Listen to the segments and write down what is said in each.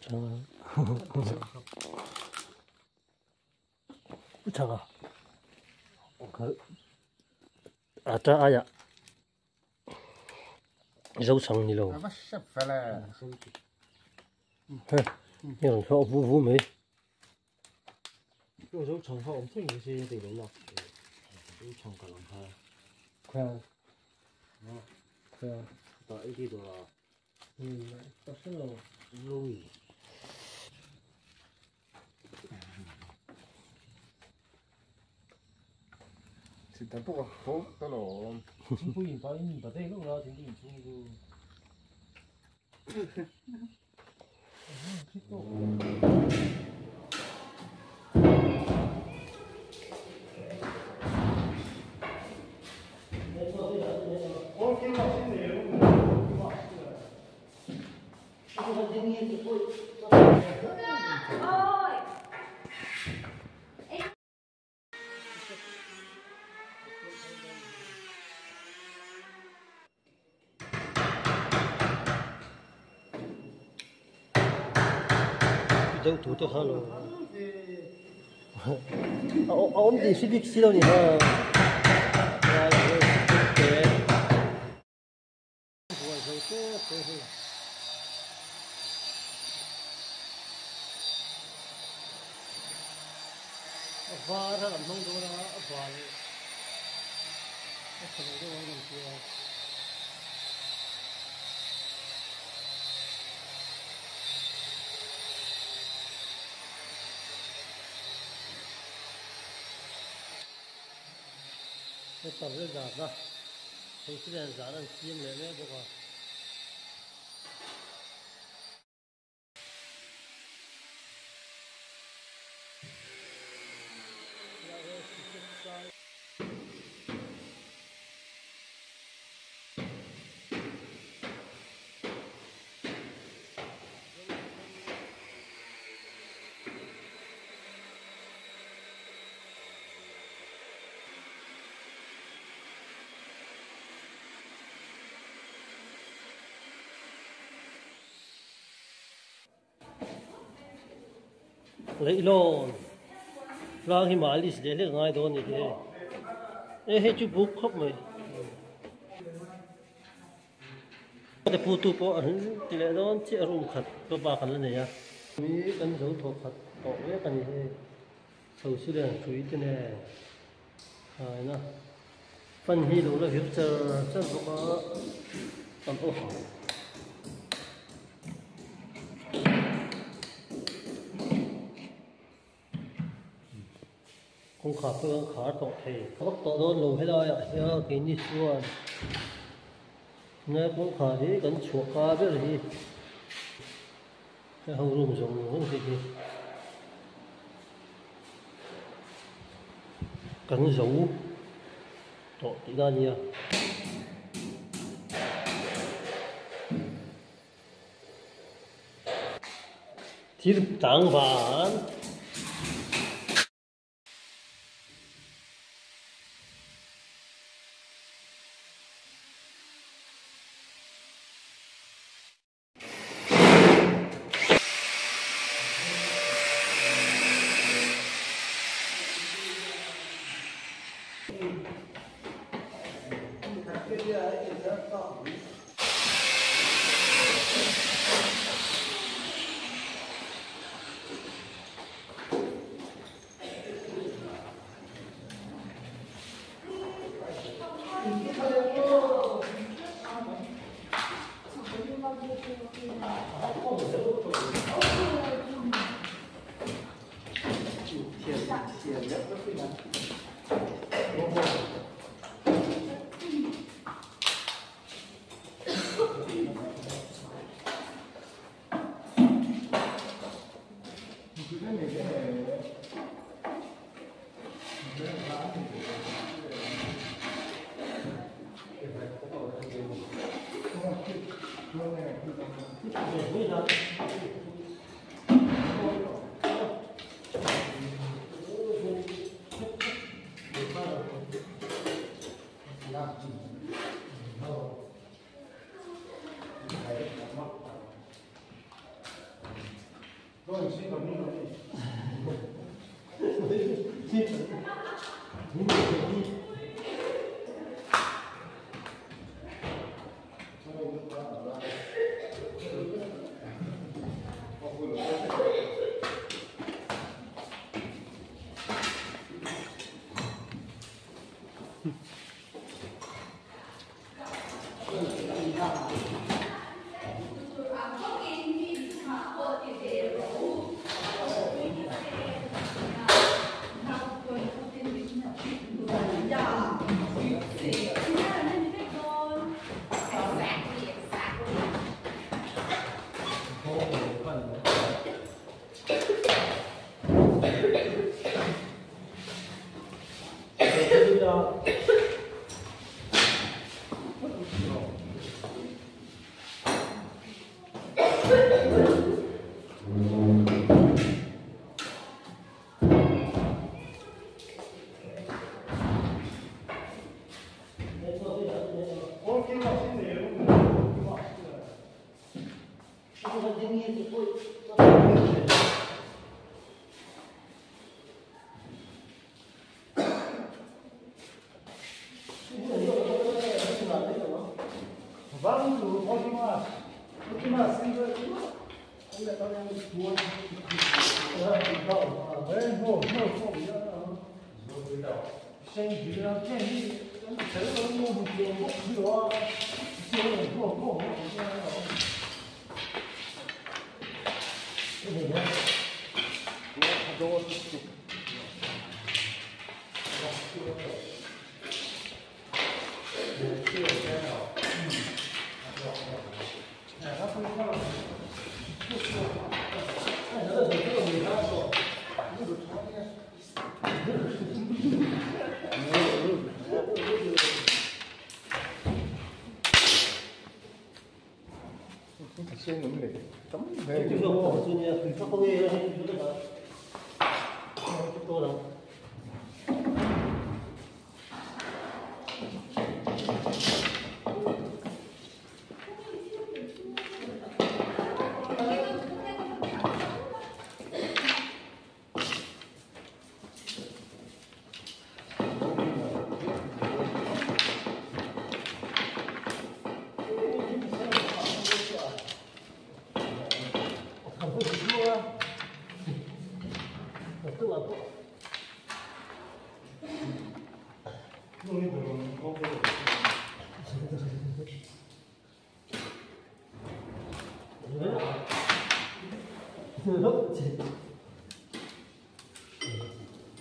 chẳng à ta ai ạ dấu chẳng như lâu nhưng mà họ vu mấy cái dấu chẳng họ thích cái gì thì đấy là dấu chẳng cả lòng ha khoan khoan tại cái đó ta sẽ lâu lùi si tampoco foto lo chính phủ bảo nhìn vào đây lúc nào thì nhìn chung dấu thủ cho hắn rồi ông thì sẽ biết đâu nhỉ ha và ra làm không đâu đó và không có đâu làm gì cái tàu rất giả đó thấy cái đèn giả đèn chim này đấy bố lấy lon lang hi mali se le ngai don ni he he chu buk khop mai de putu po an ti le don chi room khat to ba kan ne ya mi kan zo tho khat to we kan he so su le sui ti ne hai na fan hi lo la hiu cha cha bo ka tam o không khá phương khá tốt thì các tổ đó lùi hết rồi ạ cái như xua nghe cũng khá thế cần chuột cá biết là gì cái hầu rùng rùng không gì cần giấu tổ tự ra nhiều thì tảng ván Xem nữa để tấm Cái về chỗ của tôi nha, các cô nghe hay chúng ta tôi đâu.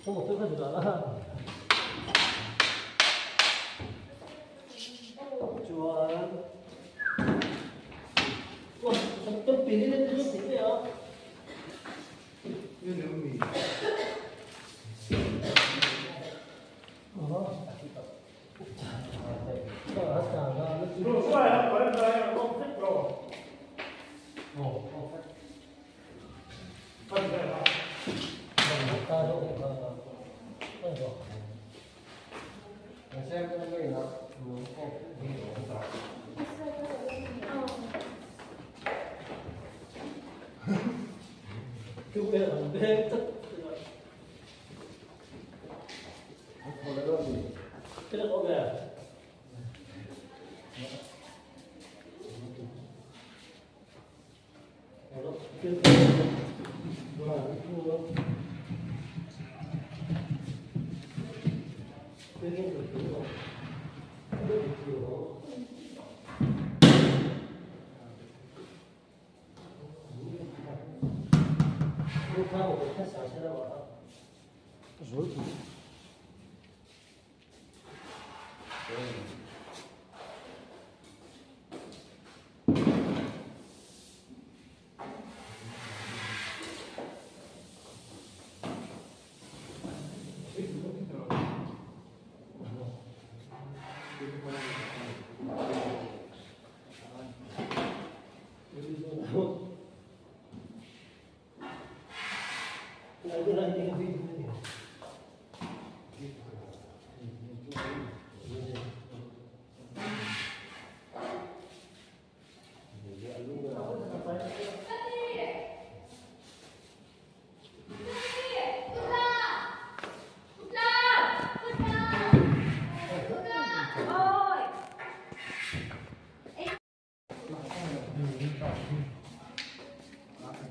Không một thứ khác nữa. Chùa. Ủa, trong pin lên cái gì vậy ạ? như nếu mình xem cái này nó Cái là bê tất. một cái đó gì Cái là có gà.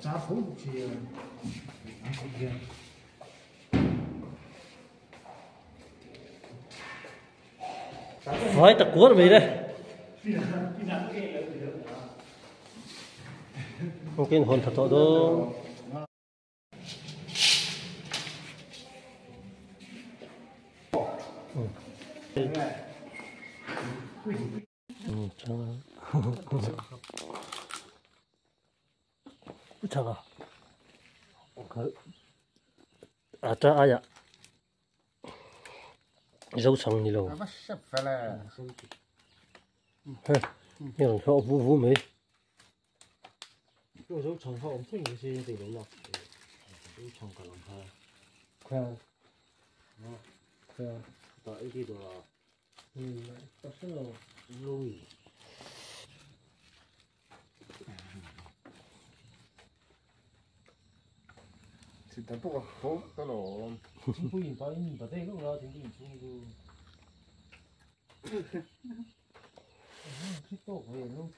giá phố một chiều ăn không ghen hỏi tập cuốn vậy đây không kiên hồn thật tội đâu 잠깐. 아따 아야. dấu sòng như lâu. Nó sắp phải là Nhưng họ vũ vũ mấy. 요 정화 엄청 유시인데 놀라 요 정가 넘파 그냥 그냥 나 애기도 딱슬로 로이 thì ta bốc bốc cái lỗ 중부인 빠인 바다에 그거 된게 중이고 또 거의 이렇게